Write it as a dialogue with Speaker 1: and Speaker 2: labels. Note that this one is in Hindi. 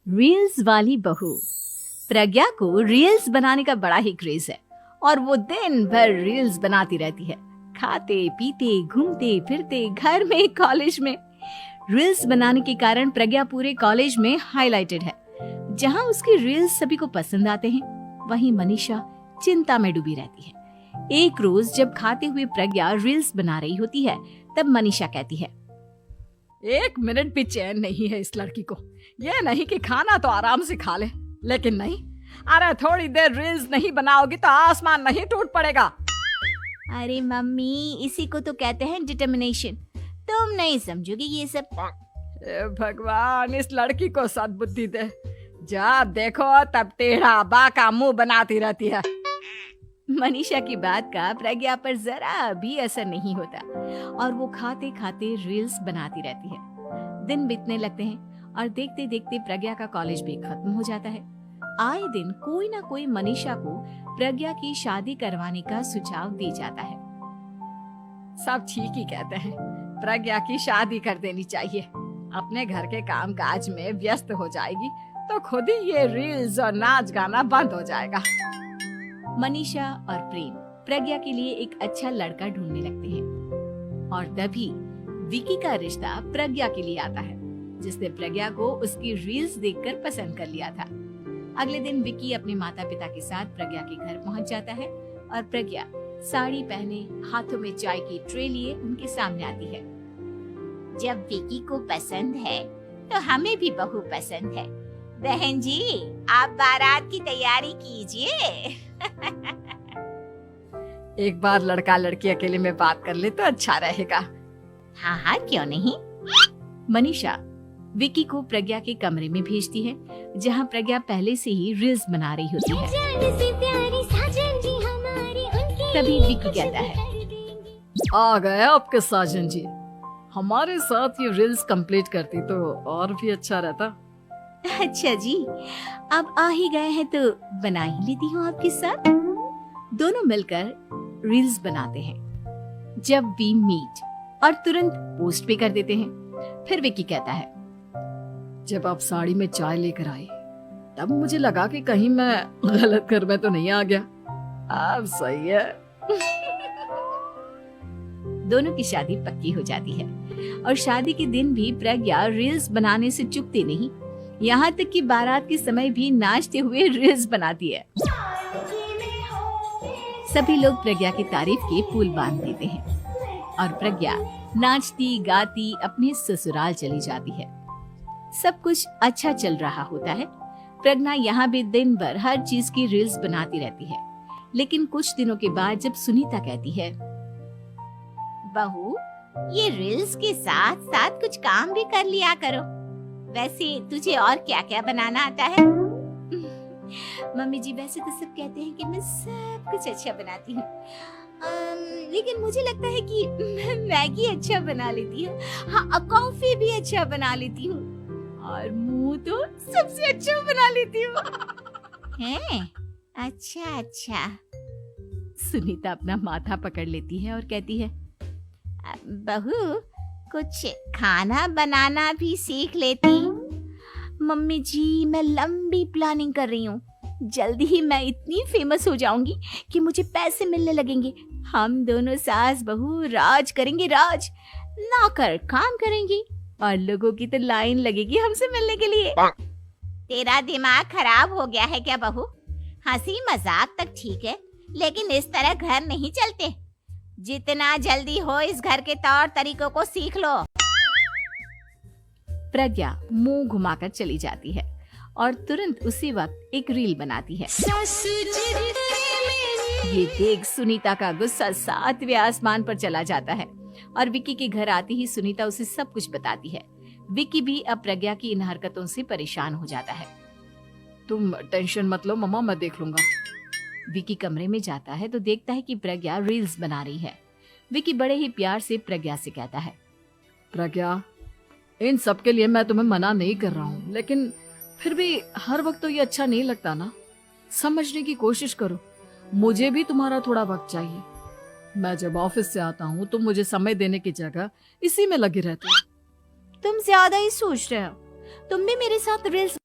Speaker 1: रील्स वाली बहू। प्रज्ञा को रील्स बनाने का बड़ा ही क्रेज है और वो दिन भर रील्स बनाती रहती है। खाते पीते घूमते फिरते घर में कॉलेज में रील्स बनाने के कारण प्रज्ञा पूरे कॉलेज में हाईलाइटेड है। जहां उसकी रील्स सभी को पसंद आते हैं, वहीं मनीषा चिंता में डूबी रहती है। एक रोज जब खाते हुए प्रज्ञा रील्स बना रही होती है, तब मनीषा कहती है,
Speaker 2: एक मिनट भी चैन नहीं है इस लड़की को। ये नहीं कि खाना तो आराम से खा ले, लेकिन नहीं, अरे थोड़ी देर रील्स नहीं बनाओगी तो आसमान नहीं टूट पड़ेगा।
Speaker 1: अरे मम्मी, इसी को तो कहते हैं डिटर्मिनेशन। तुम नहीं समझोगी ये सब।
Speaker 2: भगवान, इस लड़की को सद्बुद्धि दे। जब देखो तब टेढ़ा बाका मुंह बनाती रहती है।
Speaker 1: मनीषा की बात का प्रज्ञा पर जरा भी असर नहीं होता और वो खाते खाते रील्स बनाती रहती है। दिन बीतने लगते हैं और देखते देखते प्रज्ञा का कॉलेज भी खत्म हो जाता है। आए दिन कोई ना कोई मनीषा को प्रज्ञा की शादी करवाने का सुझाव दे जाता है।
Speaker 2: सब ठीक ही कहते हैं, प्रज्ञा की शादी कर देनी चाहिए। अपने घर के काम काज में व्यस्त हो जाएगी तो खुद ही ये रील्स और नाच गाना बंद हो जाएगा।
Speaker 1: मनीषा और प्रेम प्रज्ञा के लिए एक अच्छा लड़का ढूंढने लगते हैं और तभी विकी का रिश्ता प्रज्ञा के लिए आता है, जिसने प्रज्ञा को उसकी रील्स देखकर पसंद कर लिया था। अगले दिन विकी अपने माता पिता के साथ प्रज्ञा के घर पहुंच जाता है और प्रज्ञा साड़ी पहने हाथों में चाय की ट्रे लिए उनके सामने आती है।
Speaker 3: जब विकी को पसंद है तो हमें भी बहू पसंद है। बहन जी, आप बारात की तैयारी कीजिए।
Speaker 2: एक बार लड़का लड़की अकेले में बात कर ले तो अच्छा रहेगा।
Speaker 3: हाँ हाँ, क्यों नहीं।
Speaker 1: मनीषा विकी को प्रज्ञा के कमरे में भेजती है, जहां प्रज्ञा पहले से ही रील्स बना रही होती है। तभी विकी कहता है,
Speaker 2: आ गए आपके साजन जी। हमारे साथ ये रील्स कंप्लीट करती तो और भी अच्छा रहता।
Speaker 1: अच्छा जी, अब आ ही गए हैं तो बना ही लेती हूँ आपके साथ। दोनों मिलकर रील्स बनाते हैं। जब वी मीट और तुरंत पोस्ट भी कर देते हैं। फिर विकी कहता है,
Speaker 2: जब आप साड़ी में चाय लेकर आई तब मुझे लगा कि कहीं मैं गलत घर में तो नहीं आ गया। अब सही है।
Speaker 1: दोनों की शादी पक्की हो जाती है और शादी के दिन भी प्रज्ञा रील्स बनाने से चूकती नहीं। यहाँ तक कि बारात के समय भी नाचते हुए रील्स बनाती है। सभी लोग प्रज्ञा की तारीफ के पुल बांध देते हैं और प्रज्ञा नाचती गाती अपने ससुराल चली जाती है। सब कुछ अच्छा चल रहा होता है। प्रज्ञा यहाँ भी दिन भर हर चीज की रील्स बनाती रहती है। लेकिन कुछ दिनों के बाद जब सुनीता कहती है,
Speaker 3: बहू, ये रील्स के साथ साथ कुछ काम भी कर लिया करो। वैसे तुझे और क्या क्या बनाना आता है?
Speaker 1: मम्मी जी, वैसे तो सब कहते हैं कि मैं सब कुछ अच्छा बनाती हूँ, लेकिन मुझे लगता है कि मैं मैगी अच्छा बना लेती हूँ। हाँ, कॉफी भी अच्छा बना लेती हूँ और मुंह तो सबसे अच्छा बना लेती हूँ।
Speaker 3: हैं? अच्छा अच्छा।
Speaker 1: सुनीता अपना माथा पकड़ लेती है और कहती है,
Speaker 3: बहू, कुछ खाना बनाना भी सीख लेती।
Speaker 1: मम्मी जी, मैं लंबी प्लानिंग कर रही हूँ। जल्दी ही मैं इतनी फेमस हो जाऊंगी कि मुझे पैसे मिलने लगेंगे। हम दोनों सास बहू राज करेंगे, राज। नौकर काम करेंगी और लोगों की तो लाइन लगेगी हमसे मिलने के लिए।
Speaker 3: तेरा दिमाग खराब हो गया है क्या बहू? हंसी मजाक तक ठीक है, लेकिन इस तरह घर नहीं चलते। जितना जल्दी हो इस घर के तौर तरीकों को सीख लो।
Speaker 1: प्रज्ञा मुंह घुमाकर चली जाती है और तुरंत उसी वक्त एक रील बनाती है। ये देख सुनीता का गुस्सा 7वें आसमान पर चला जाता है और विकी के घर आती ही सुनीता उसे सब कुछ बताती है। विकी भी अब प्रज्ञा की इन हरकतों से परेशान हो जाता है।
Speaker 2: तुम टेंशन मत लो मम्मा, मैं देख लूंगा।
Speaker 1: विकी कमरे में जाता है तो देखता है कि प्रज्ञा रील्स बना रही है। विकी बड़े ही प्यार से प्रज्ञा से कहता है,
Speaker 2: प्रज्ञा, इन सब के लिए मैं तुम्हें मना नहीं कर रहा हूँ, लेकिन फिर भी हर वक्त तो ये अच्छा नहीं लगता ना। समझने की कोशिश करो, मुझे भी तुम्हारा थोड़ा वक्त चाहिए। मैं जब ऑफिस से आता हूँ तो मुझे समय देने की जगह इसी में लगे रहते हो।
Speaker 1: तुम ज्यादा ही सोच रहे हो। तुम भी मेरे साथ रील्स